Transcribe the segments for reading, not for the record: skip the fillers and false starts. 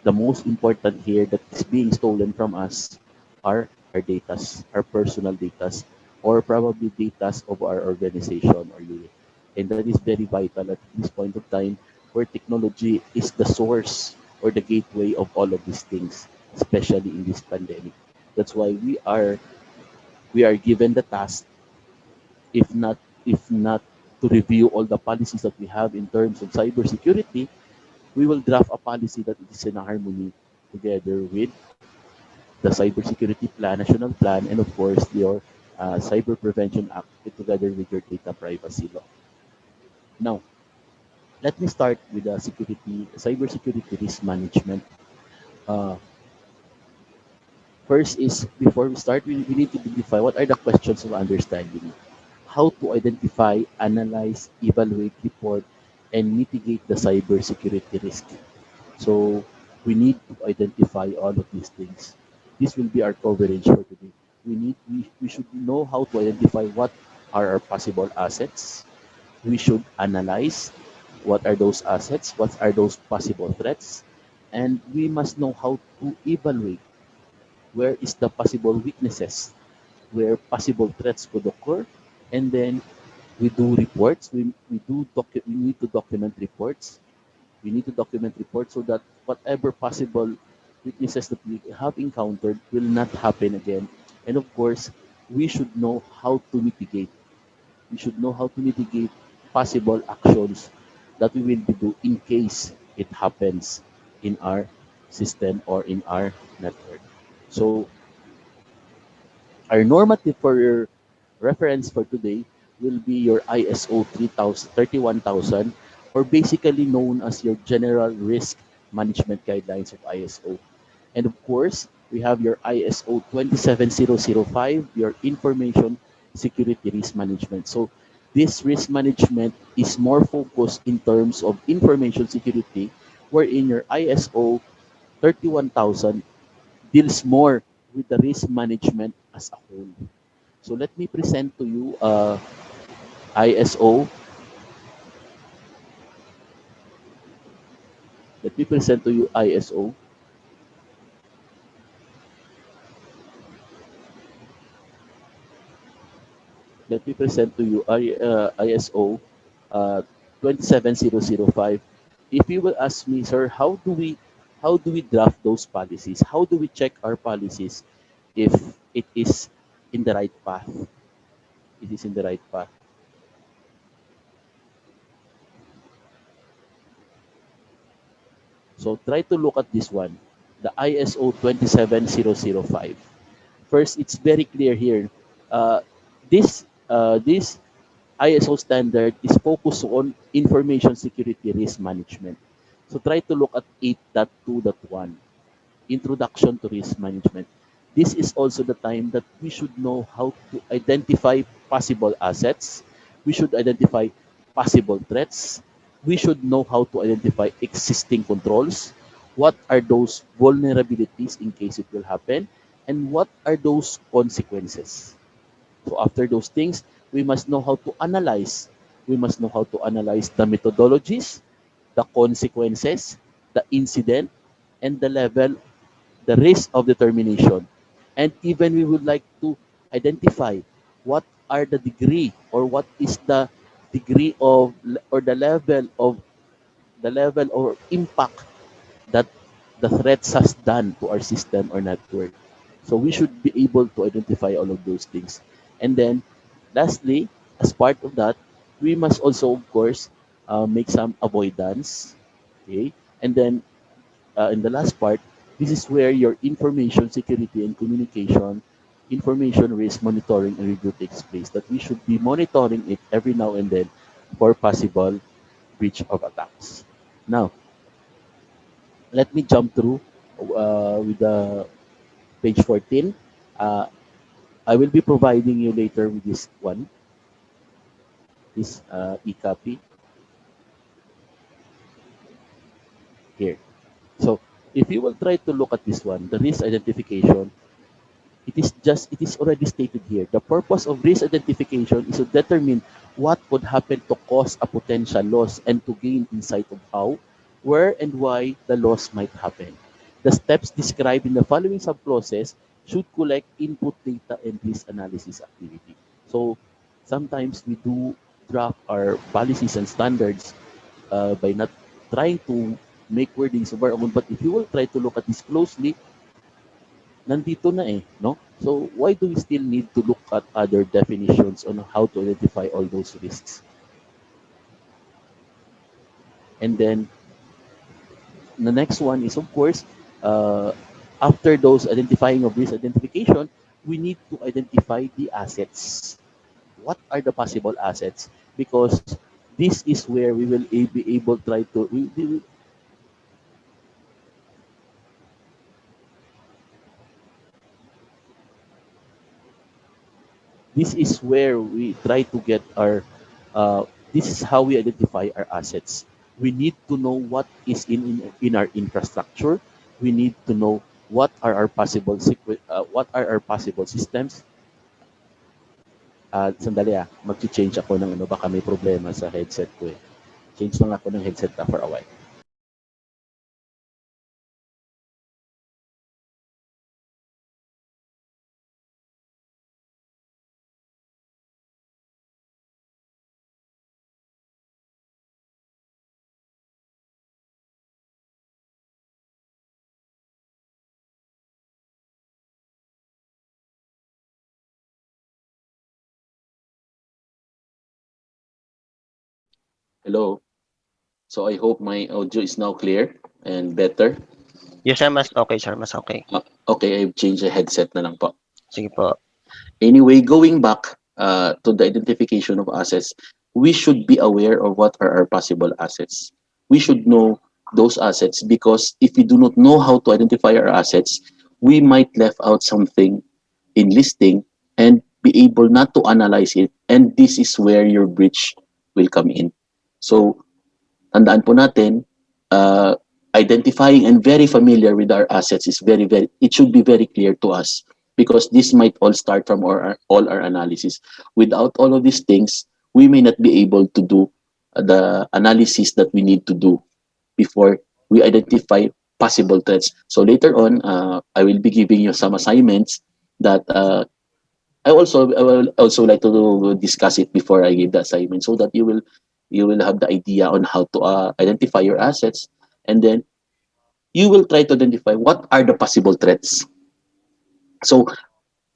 the most important here that is being stolen from us are our datas, our personal datas, or probably datas of our organization or unit. And that is very vital at this point of time where technology is the source or the gateway of all of these things, especially in this pandemic. That's why we are given the task, if not to review all the policies that we have in terms of cybersecurity, we will draft a policy that is in harmony together with the Cybersecurity Plan, National Plan, and of course your Cyber Prevention Act together with your data privacy law. Now, let me start with the cybersecurity risk management. Uh, First is before we start, we need to identify what are the questions of understanding, how to identify, analyze, evaluate, report, and mitigate the cybersecurity risk. So we need to identify all of these things. This will be our coverage for today. We should know how to identify what are our possible assets. We should analyze what are those assets, what are those possible threats, and we must know how to evaluate where is the possible weaknesses, where possible threats could occur, and then we do reports. We need to document reports. We need to document reports so that whatever possible weaknesses that we have encountered will not happen again. And of course, we should know how to mitigate. We should know how to mitigate possible actions that we will do in case it happens in our system or in our network. So our normative for your reference for today will be your ISO 3000, 31000, or basically known as your General Risk Management Guidelines of ISO. And of course, we have your ISO 27005, your Information Security Risk Management. So this risk management is more focused in terms of information security, wherein your ISO 31000 deals more with the risk management as a whole. So let me present to you ISO. Let me present to you ISO. Let me present to you ISO uh, 27005. If you will ask me, sir, how do we draft those policies? How do we check our policies if it is in the right path? It is in the right path. So try to look at this one, the ISO 27005. First, it's very clear here. Uh, this ISO standard is focused on information security risk management. So try to look at 8.2.1, Introduction to Risk Management. This is also the time that we should know how to identify possible assets. We should identify possible threats. We should know how to identify existing controls. What are those vulnerabilities in case it will happen? And what are those consequences? So after those things, we must know how to analyze. We must know how to analyze the methodologies, the consequences, the incident, and the risk of determination. And even we would like to identify what are the degree or what is the degree of or the level or impact that the threats has done to our system or network. So we should be able to identify all of those things. And then lastly, as part of that, we must also, of course, make some avoidance. Okay. And then in the last part, this is where your information security and communication, information risk monitoring and review takes place. That we should be monitoring it every now and then for possible breach of attacks. Now, let me jump through with the page 14. Uh, I will be providing you later with this one, this e-copy here. So if you will try to look at this one, the risk identification, it is already stated here. The purpose of risk identification is to determine what could happen to cause a potential loss and to gain insight of how, where, and why the loss might happen. The steps described in the following subclauses should collect input data and risk analysis activity. So sometimes we do draft our policies and standards by not trying to make wordings of our own. But if you will try to look at this closely, nandito na eh, no? So why do we still need to look at other definitions on how to identify all those risks? And then the next one is, of course, uh, after those identifying of risk identification, we need to identify the assets. What are the possible assets? Because this is where we will be able to try to this is where we try to get our this is how we identify our assets. We need to know what is in our infrastructure. We need to know what are our possible what are our possible systems. Sandali mag-change ako ng ano, baka may problema sa headset ko eh. Change lang ako ng headset for a while. Hello. So I hope my audio is now clear and better. Yes, sir. Mas okay, sir. Mas okay. Okay, I've changed the headset na lang po. Sige po. Anyway, going back to the identification of assets, we should be aware of what are our possible assets. We should know those assets because if we do not know how to identify our assets, we might left out something in listing and be able not to analyze it. And this is where your breach will come in. So tandaan po natin, uh, identifying and very familiar with our assets is it should be very clear to us because this might all start from all our analysis. Without all of these things, we may not be able to do the analysis that we need to do before we identify possible threats. So later on, I will be giving you some assignments that I will also like to discuss it before I give the assignment so that you will have the idea on how to identify your assets, and then you will try to identify what are the possible threats. So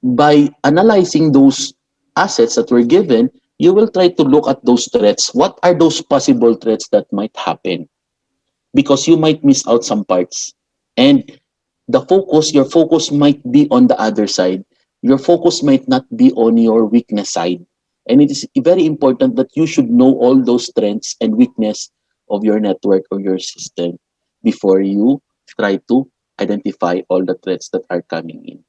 by analyzing those assets that were given, you will try to look at those threats. What are those possible threats that might happen? Because you might miss out some parts. And your focus might be on the other side. Your focus might not be on your weakness side. And it is very important that you should know all those strengths and weakness of your network or your system before you try to identify all the threats that are coming in.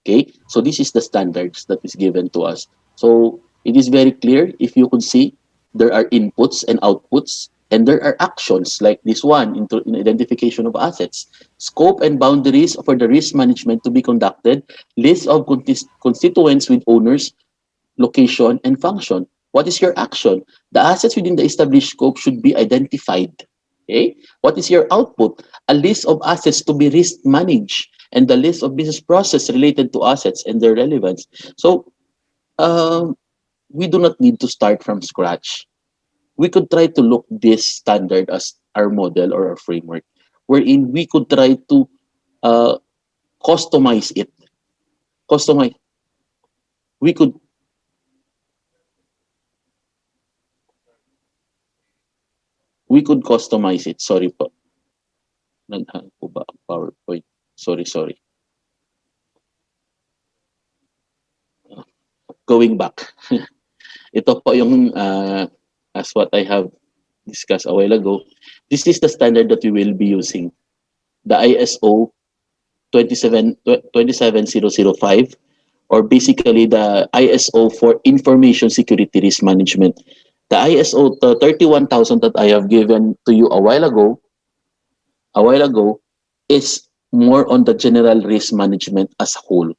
Okay, so this is the standards that is given to us. So it is very clear. If you could see, there are inputs and outputs, and there are actions like this one in identification of assets, scope and boundaries for the risk management to be conducted, list of constituents with owners, location, and function. What is your action? The assets within the established scope should be identified. Okay? What is your output? A list of assets to be risk managed and the list of business process related to assets and their relevance. So we do not need to start from scratch. We could try to look this standard as our model or our framework, wherein we could try to uh, customize it. Customize. We could customize it. Sorry po. Nag-hang po ba ang PowerPoint? Sorry, sorry. Going back. Ito po yung as what I have discussed a while ago. This is the standard that we will be using. The ISO 27005 or basically the ISO for information security risk management. The ISO 31,000 that I have given to you a while ago is more on the general risk management as a whole.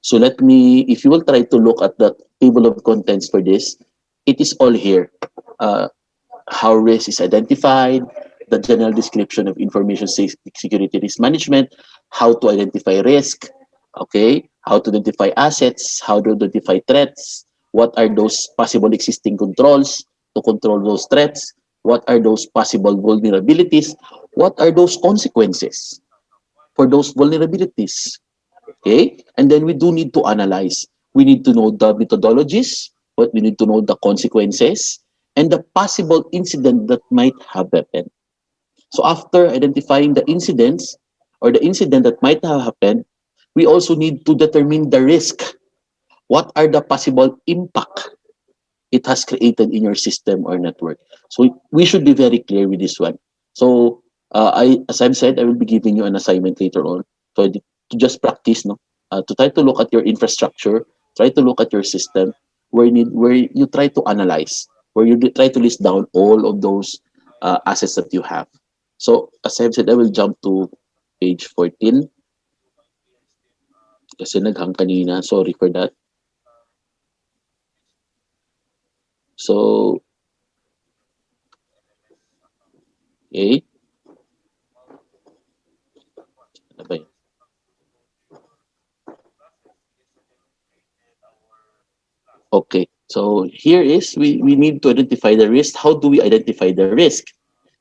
So let me, if you will try to look at the table of contents for this, it is all here. Uh, how risk is identified, the general description of information security risk management, how to identify risk, okay, how to identify assets, how to identify threats, what are those possible existing controls to control those threats, what are those possible vulnerabilities, what are those consequences for those vulnerabilities, okay? And then we do need to analyze. We need to know the methodologies, but we need to know the consequences and the possible incident that might have happened. So after identifying the incidents or the incident that might have happened, we also need to determine the risk. What are the possible impact it has created in your system or network? So we should be very clear with this one. So as I've said, I will be giving you an assignment later on to just practice, no, to try to look at your infrastructure, try to look at your system, where you try to analyze, where you try to list down all of those assets that you have. So as I've said, I will jump to page 14 kasi naghang kanina. Sorry for that. So, okay. Ano ba yun? Okay. So here is we need to identify the risk. How do we identify the risk?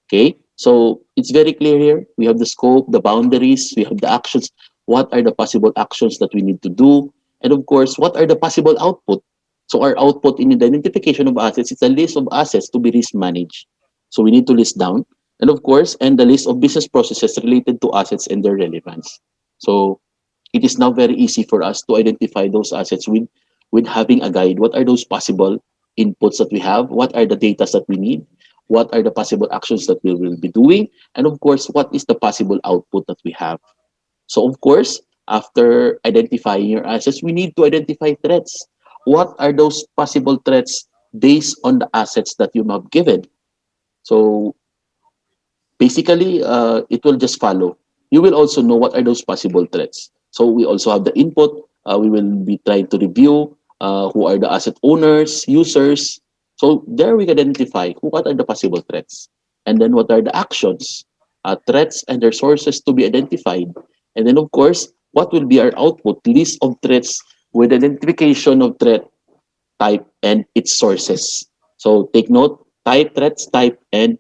Okay. So it's very clear here. We have the scope, the boundaries, we have the actions. What are the possible actions that we need to do? And of course, what are the possible output? So our output in the identification of assets is a list of assets to be risk managed. So we need to list down. And of course, and the list of business processes related to assets and their relevance. So it is now very easy for us to identify those assets with having a guide. What are those possible inputs that we have? What are the data that we need? What are the possible actions that we will be doing? And of course, what is the possible output that we have? So of course, after identifying your assets, we need to identify threats. What are those possible threats based on the assets that you have given? So basically, it will just follow. You will also know what are those possible threats. So we also have the input. We will be trying to review who are the asset owners, users. So there we can identify what are the possible threats. And then what are the actions, threats and their sources to be identified. And then of course, what will be our output? List of threats with identification of threat type and its sources. So take note, type, threats, type, and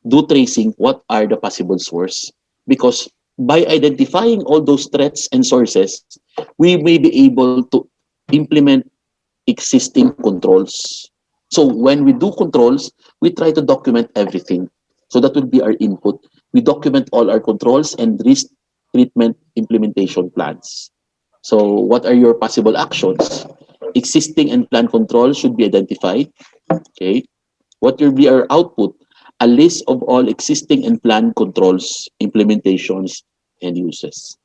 do tracing what are the possible source, because by identifying all those threats and sources, we may be able to implement existing controls. So when we do controls, we try to document everything. So that will be our input. We document all our controls and risk treatment implementation plans. So what are your possible actions? Existing and planned controls should be identified. Okay. What will be our output? A list of all existing and planned controls, implementations, and uses.